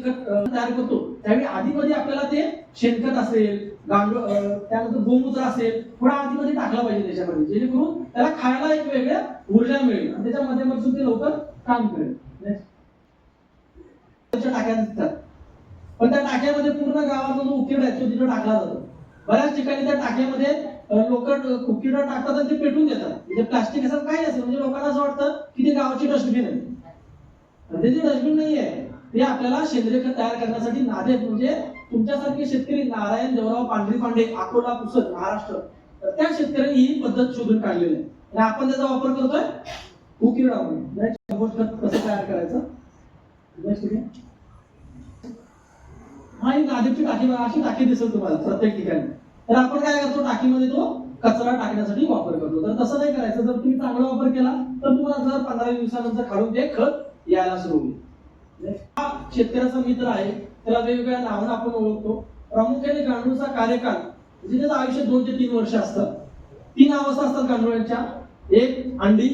शेणखत तयार करतो त्यावेळी आधीमध्ये आपल्याला ते शेणखत असेल, त्यानंतर गोमूत्र असेल, थोडा आधीमध्ये टाकला पाहिजे त्याच्यामध्ये, जेणेकरून त्याला खायला एक वेगळ्या ऊर्जा मिळेल आणि त्याच्या माध्यमातून ते लवकर काम करेल. टाक्या दिसतात, पण त्या टाक्यामध्ये पूर्ण गावाचा जो उकिरडा आहे तो तिथे टाकला जातो. बऱ्याच ठिकाणी त्या टाक्यामध्ये लोक उकिरडा टाकतात आणि ते पेटून देतात. म्हणजे प्लास्टिक असं काही असेल, म्हणजे लोकांना असं वाटतं की ते गावाची डस्टबिन आहे. ते डस्टबिन नाही आहे, ते आपल्याला सेंद्रिय खत तयार करण्यासाठी नादेत, म्हणजे तुमच्यासारखे शेतकरी नारायण देवराव पांढरी अकोला पुसद महाराष्ट्र, तर त्या शेतकऱ्यांनी ही पद्धत शोधून काढलेली आहे आणि आपण त्याचा वापर करतोय उकिरडा म्हणून. कंपोस्ट खत कसं तयार करायचं, हा ही नादेची टाकी, अशी टाकी दिसेल तुम्हाला प्रत्येक ठिकाणी. तर आपण काय करतो, टाकीमध्ये तो कचरा टाकण्यासाठी वापर करतो. तर तसं नाही करायचं. जर तुम्ही चांगला वापर केला तर तुम्हाला जर 15 दिवसानंतर काढून ते खत यायला सुरू होईल. हा शेतकऱ्याचा मित्र आहे, त्याला वेगवेगळ्या नावाने आपण ओळखतो. प्रामुख्याने गांडूळचा कार्यकाल म्हणजे त्याचं आयुष्य 2 ते 3 वर्ष असतं. 3 अवस्था असतात गांडुळांच्या, एक अंडी,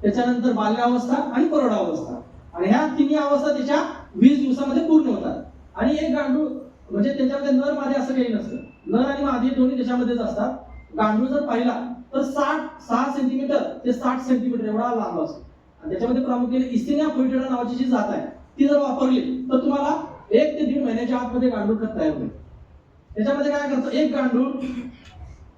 त्याच्यानंतर बाल्यावस्था आणि प्रौढावस्था. आणि ह्या तिन्ही अवस्था त्याच्या 20 दिवसामध्ये पूर्ण होतात. आणि एक गांडूळ म्हणजे त्याच्यामध्ये नर मादी असं काही नसतं, नर आणि मादी दोन्ही त्याच्यामध्येच असतात. गांडूळ जर पाहिला तर 6 सेंटीमीटर ते 60 सेंटीमीटर एवढा लांब असतो. आणि त्याच्यामध्ये प्रामुख्याने इस्थिनिया फोइटेडा नावाची जी जात आहे ती जर वापरली तर तुम्हाला 1 ते 1.5 महिन्याच्या आतमध्ये गांडूळ खत तयार होईल. त्याच्यामध्ये काय करतो, एक गांडूळ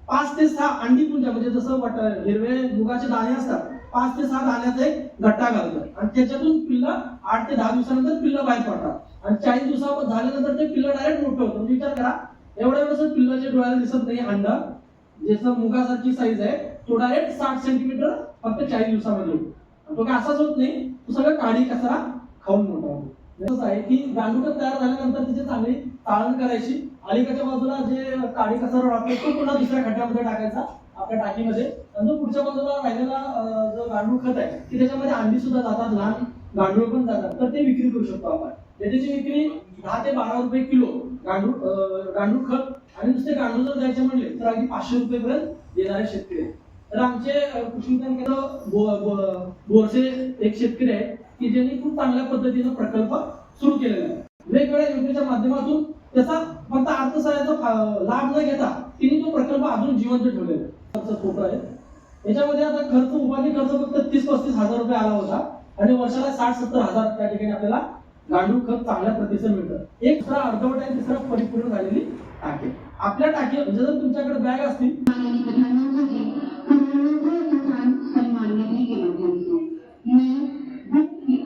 5 ते 6 अंडी पुंजा, म्हणजे जसं हिरवे मुगाचे दाणे असतात, 5 ते 6 दाण्याचा एक गट्टा घालतो आणि त्याच्यातून पिल्लं 8 ते 10 दिवसानंतर पिल्लं बाहेर पडतात. आणि 40 दिवसावर झाल्यानंतर ते पिल्लं डायरेक्ट मोठं होतं. म्हणजे विचार करा, एवढं पिल्लाच्या डोळ्याला दिसत नाही अंडा, जसं मुगासारखी साईज आहे, तो डायरेक्ट 60 सेंटीमीटर फक्त 40 दिवसामध्ये होतो. तो काय असाच होत नाही, तो सगळं काडी कचरा खाऊन मोठा होतो. असं आहे की गांडूळ तयार झाल्यानंतर त्याची चांगली चाळण करायची. अलीकडच्या बाजूला जे काडी कचरा राहतो तो पुन्हा दुसऱ्या खड्ड्यामध्ये टाकायचा आपल्या टाकीमध्ये. आणि जो पुढच्या बाजूला राहिलेला जो गांडूळ खत आहे की त्याच्यामध्ये अंडी सुद्धा जातात, लहान गांडूळ पण जातात, तर ते विक्री करू शकतो आपण. त्याची विक्री 10 ते 12 रुपये किलो गांडूळ खत. आणि नुसते गांडूळ जर द्यायचे म्हणले तर अगदी 500 रुपये पर्यंत देणारे शेतकरी. तर आमचे कृषी विज्ञान केंद्र बोरसे एक शेतकरी आहे की ज्यांनी खूप चांगल्या पद्धतीचा प्रकल्प सुरू केलेला आहे. वेगवेगळ्या योजनेच्या माध्यमातून त्याचा फक्त अर्थसहाय्याचा लाभ न घेता तिने तो प्रकल्प अजून जिवंत ठेवलेला आहे. फोटो आहे याच्यामध्ये. आता उभारणी खर्च फक्त 30-35 हजार रुपये आला होता आणि वर्षाला 60-70 हजार त्या ठिकाणी आपल्याला गांडूळ खत चांगल्या प्रतीचं मिळतं. एक दुसरा अर्धवट आणि तिसरा परिपूर्ण झालेली टाकी. आपल्या टाकी म्हणजे जर तुमच्याकडे बॅग असतील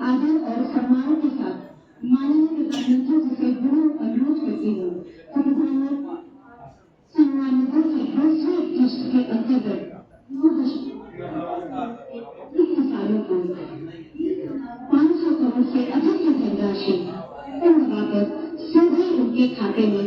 आदर और सम्मान के साथ माननीय प्रधानमंत्री जी से गुरु अनुरोध करती हूँ, सम्मानितों की दूसरी किस्त के अंतर्गत किसानों को 500 करोड़ से अधिक की धनराशि सीधे उनके खाते में